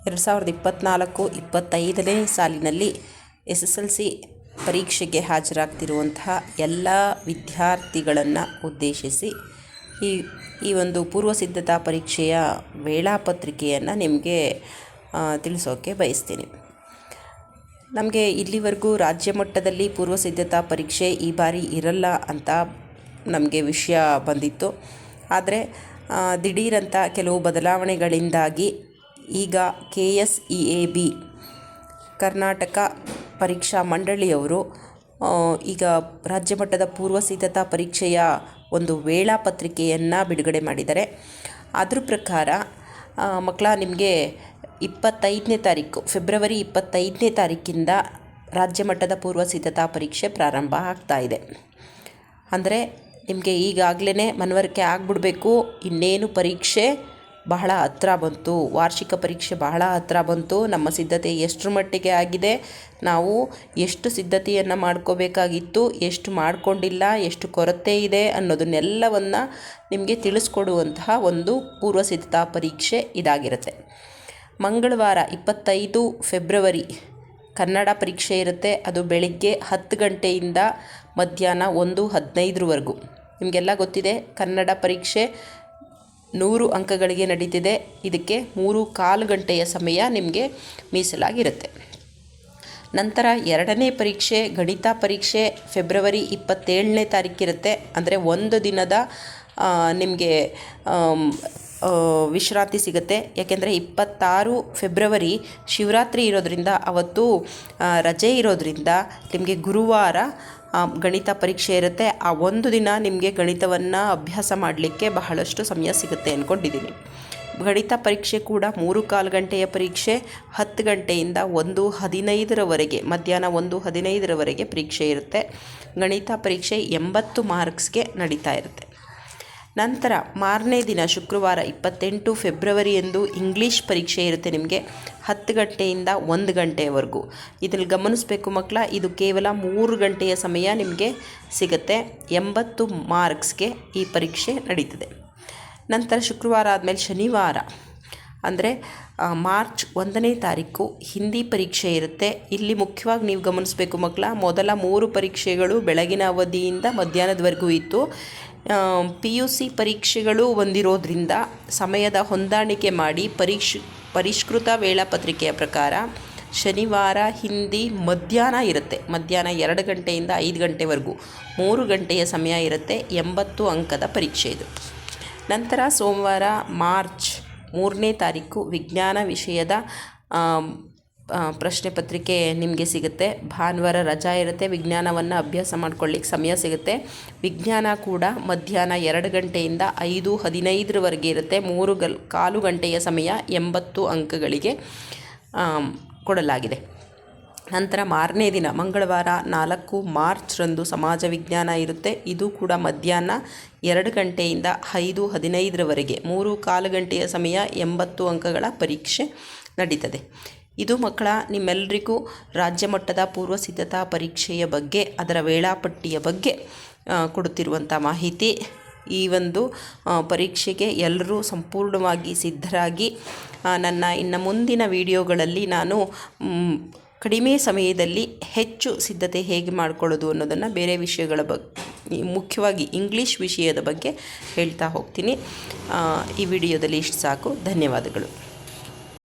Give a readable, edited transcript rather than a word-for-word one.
2024-25ನೇ ಸಾಲಿನಲ್ಲಿ SSLC ಪರೀಕ್ಷೆಗೆ ಹಾಜರಾಗ್ತಿರುವಂತಹ ಎಲ್ಲ ವಿದ್ಯಾರ್ಥಿಗಳನ್ನು ಉದ್ದೇಶಿಸಿ ಈ ಒಂದು ಪೂರ್ವ ಸಿದ್ಧತಾ ಪರೀಕ್ಷೆಯ ವೇಳಾಪತ್ರಿಕೆಯನ್ನು ನಿಮಗೆ ತಿಳಿಸೋಕ್ಕೆ ಬಯಸ್ತೀನಿ. ನಮಗೆ ಇಲ್ಲಿವರೆಗೂ ರಾಜ್ಯ ಮಟ್ಟದಲ್ಲಿ ಪೂರ್ವ ಸಿದ್ಧತಾ ಪರೀಕ್ಷೆ ಈ ಬಾರಿ ಇರಲ್ಲ ಅಂತ ನಮಗೆ ವಿಷಯ ಬಂದಿತ್ತು. ಆದರೆ ದಿಢೀರಂತ ಕೆಲವು ಬದಲಾವಣೆಗಳಿಂದಾಗಿ ಈಗ KSEAB ಕರ್ನಾಟಕ ಪರೀಕ್ಷಾ ಮಂಡಳಿಯವರು ಈಗ ರಾಜ್ಯ ಮಟ್ಟದ ಪೂರ್ವ ಸಿದ್ಧತಾ ಪರೀಕ್ಷೆಯ ಒಂದು ವೇಳಾಪತ್ರಿಕೆಯನ್ನು ಬಿಡುಗಡೆ ಮಾಡಿದ್ದಾರೆ. ಅದ್ರ ಪ್ರಕಾರ ನಿಮಗೆ 25ನೇ ತಾರೀಕು ಫೆಬ್ರವರಿ 25ನೇ ತಾರೀಕಿಂದ ರಾಜ್ಯ ಮಟ್ಟದ ಪೂರ್ವ ಸಿದ್ಧತಾ ಪರೀಕ್ಷೆ ಪ್ರಾರಂಭ ಆಗ್ತಾ ಇದೆ. ಅಂದರೆ ನಿಮಗೆ ಈಗಾಗಲೇ ಮನವರಿಕೆ ಆಗಿಬಿಡಬೇಕು, ಇನ್ನೇನು ಪರೀಕ್ಷೆ ಬಹಳ ಹತ್ತಿರ ಬಂತು, ವಾರ್ಷಿಕ ಪರೀಕ್ಷೆ ಬಹಳ ಹತ್ತಿರ ಬಂತು, ನಮ್ಮ ಸಿದ್ಧತೆ ಎಷ್ಟರ ಮಟ್ಟಿಗೆ ಆಗಿದೆ, ನಾವು ಎಷ್ಟು ಸಿದ್ಧತೆಯನ್ನು ಮಾಡ್ಕೋಬೇಕಾಗಿತ್ತು, ಎಷ್ಟು ಮಾಡಿಕೊಂಡಿಲ್ಲ, ಎಷ್ಟು ಕೊರತೆ ಇದೆ ಅನ್ನೋದನ್ನೆಲ್ಲವನ್ನು ನಿಮಗೆ ತಿಳಿಸ್ಕೊಡುವಂತಹ ಒಂದು ಪೂರ್ವ ಸಿದ್ಧತಾ ಪರೀಕ್ಷೆ ಇದಾಗಿರುತ್ತೆ. ಮಂಗಳವಾರ 25 ಫೆಬ್ರವರಿ ಕನ್ನಡ ಪರೀಕ್ಷೆ ಇರುತ್ತೆ. ಅದು ಬೆಳಿಗ್ಗೆ 10 ಗಂಟೆಯಿಂದ ಮಧ್ಯಾಹ್ನ 1:15 ನಿಮಗೆಲ್ಲ ಗೊತ್ತಿದೆ, ಕನ್ನಡ ಪರೀಕ್ಷೆ 100 ಅಂಕಗಳಿಗೆ ನಡೀತಿದೆ. ಇದಕ್ಕೆ 3:15 ಗಂಟೆಯ ಸಮಯ ನಿಮಗೆ ಮೀಸಲಾಗಿರುತ್ತೆ. ನಂತರ ಎರಡನೇ ಪರೀಕ್ಷೆ ಗಣಿತ ಪರೀಕ್ಷೆ ಫೆಬ್ರವರಿ 27ನೇ ತಾರೀಕಿರುತ್ತೆ. ಅಂದರೆ ಒಂದು ದಿನದ ನಿಮಗೆ ವಿಶ್ರಾಂತಿ ಸಿಗುತ್ತೆ. ಯಾಕೆಂದರೆ 26 ಫೆಬ್ರವರಿ ಶಿವರಾತ್ರಿ ಇರೋದರಿಂದ ಅವತ್ತು ರಜೆ ಇರೋದರಿಂದ ನಿಮಗೆ ಗುರುವಾರ ಗಣಿತ ಪರೀಕ್ಷೆ ಇರುತ್ತೆ. ಆ ಒಂದು ದಿನ ನಿಮಗೆ ಗಣಿತವನ್ನು ಅಭ್ಯಾಸ ಮಾಡಲಿಕ್ಕೆ ಬಹಳಷ್ಟು ಸಮಯ ಸಿಗುತ್ತೆ ಅಂದ್ಕೊಂಡಿದ್ದೀನಿ. ಗಣಿತ ಪರೀಕ್ಷೆ ಕೂಡ 3:15 ಗಂಟೆಯ ಪರೀಕ್ಷೆ, 10 ಗಂಟೆಯಿಂದ 1:15 ಮಧ್ಯಾಹ್ನ 1:15 ಪರೀಕ್ಷೆ ಇರುತ್ತೆ. ಗಣಿತ ಪರೀಕ್ಷೆ 80 ಮಾರ್ಕ್ಸ್ಗೆ ನಡೀತಾ ಇರುತ್ತೆ. ನಂತರ ಮಾರನೇ ದಿನ ಶುಕ್ರವಾರ 28 ಫೆಬ್ರವರಿಯಂದು ಇಂಗ್ಲೀಷ್ ಪರೀಕ್ಷೆ ಇರುತ್ತೆ. ನಿಮಗೆ 10 ಗಂಟೆಯಿಂದ 1 ಗಂಟೆಯವರೆಗೂ. ಇದರಲ್ಲಿ ಗಮನಿಸಬೇಕು ಇದು ಕೇವಲ 3 ಗಂಟೆಯ ಸಮಯ ನಿಮಗೆ ಸಿಗುತ್ತೆ. 80 ಮಾರ್ಕ್ಸ್ಗೆ ಈ ಪರೀಕ್ಷೆ ನಡೀತದೆ. ನಂತರ ಶುಕ್ರವಾರ ಆದಮೇಲೆ ಶನಿವಾರ ಅಂದರೆ ಮಾರ್ಚ್ 1ನೇ ತಾರೀಕು ಹಿಂದಿ ಪರೀಕ್ಷೆ ಇರುತ್ತೆ. ಇಲ್ಲಿ ಮುಖ್ಯವಾಗಿ ನೀವು ಗಮನಿಸಬೇಕು ಮೊದಲ 3 ಪರೀಕ್ಷೆಗಳು ಬೆಳಗಿನ ಅವಧಿಯಿಂದ ಮಧ್ಯಾಹ್ನದವರೆಗೂ ಇತ್ತು. PUC ಪರೀಕ್ಷೆಗಳು ಬಂದಿರೋದ್ರಿಂದ ಸಮಯದ ಹೊಂದಾಣಿಕೆ ಮಾಡಿ ಪರಿಷ್ಕೃತ ವೇಳಾಪತ್ರಿಕೆಯ ಪ್ರಕಾರ ಶನಿವಾರ ಹಿಂದಿ ಮಧ್ಯಾಹ್ನ ಇರುತ್ತೆ. ಮಧ್ಯಾಹ್ನ 2 ಗಂಟೆಯಿಂದ 5 ಗಂಟೆವರೆಗೂ 3 ಗಂಟೆಯ ಸಮಯ ಇರುತ್ತೆ. 80 ಅಂಕದ ಪರೀಕ್ಷೆ ಇದು. ನಂತರ ಸೋಮವಾರ ಮಾರ್ಚ್ 3ನೇ ತಾರೀಕು ವಿಜ್ಞಾನ ವಿಷಯದ ಪ್ರಶ್ನೆ ಪತ್ರಿಕೆ ನಿಮಗೆ ಸಿಗುತ್ತೆ. ಭಾನುವಾರ ರಜಾ ಇರುತ್ತೆ. ವಿಜ್ಞಾನವನ್ನು ಅಭ್ಯಾಸ ಮಾಡ್ಕೊಳ್ಳಿಕ್ಕೆ ಸಮಯ ಸಿಗುತ್ತೆ. ವಿಜ್ಞಾನ ಕೂಡ ಮಧ್ಯಾಹ್ನ 2 ಗಂಟೆಯಿಂದ 5:15 ಇರುತ್ತೆ. 3:15 ಗಂಟೆಯ ಸಮಯ 80 ಅಂಕಗಳಿಗೆ ಕೊಡಲಾಗಿದೆ. ನಂತರ ಮಾರನೇ ದಿನ ಮಂಗಳವಾರ 4 ಮಾರ್ಚ್ರಂದು ಸಮಾಜ ವಿಜ್ಞಾನ ಇರುತ್ತೆ. ಇದು ಕೂಡ ಮಧ್ಯಾಹ್ನ 2 ಗಂಟೆಯಿಂದ 5:15 3:15 ಗಂಟೆಯ ಸಮಯ 80 ಅಂಕಗಳ ಪರೀಕ್ಷೆ ನಡೀತದೆ. ಇದು ನಿಮ್ಮೆಲ್ಲರಿಗೂ ರಾಜ್ಯ ಮಟ್ಟದ ಪೂರ್ವ ಸಿದ್ಧತಾ ಪರೀಕ್ಷೆಯ ಬಗ್ಗೆ, ಅದರ ವೇಳಾಪಟ್ಟಿಯ ಬಗ್ಗೆ ಕೊಡುತ್ತಿರುವಂಥ ಮಾಹಿತಿ. ಈ ಒಂದು ಪರೀಕ್ಷೆಗೆ ಎಲ್ಲರೂ ಸಂಪೂರ್ಣವಾಗಿ ಸಿದ್ಧರಾಗಿ ನನ್ನ ಇನ್ನು ಮುಂದಿನ ವಿಡಿಯೋಗಳಲ್ಲಿ ನಾನು ಕಡಿಮೆ ಸಮಯದಲ್ಲಿ ಹೆಚ್ಚು ಸಿದ್ಧತೆ ಹೇಗೆ ಮಾಡಿಕೊಳ್ಳೋದು ಅನ್ನೋದನ್ನು ಬೇರೆ ವಿಷಯಗಳ ಬಗ್ಗೆ, ಮುಖ್ಯವಾಗಿ ಇಂಗ್ಲೀಷ್ ವಿಷಯದ ಬಗ್ಗೆ ಹೇಳ್ತಾ ಹೋಗ್ತೀನಿ. ಈ ವಿಡಿಯೋದಲ್ಲಿ ಇಷ್ಟು ಸಾಕು. ಧನ್ಯವಾದಗಳು.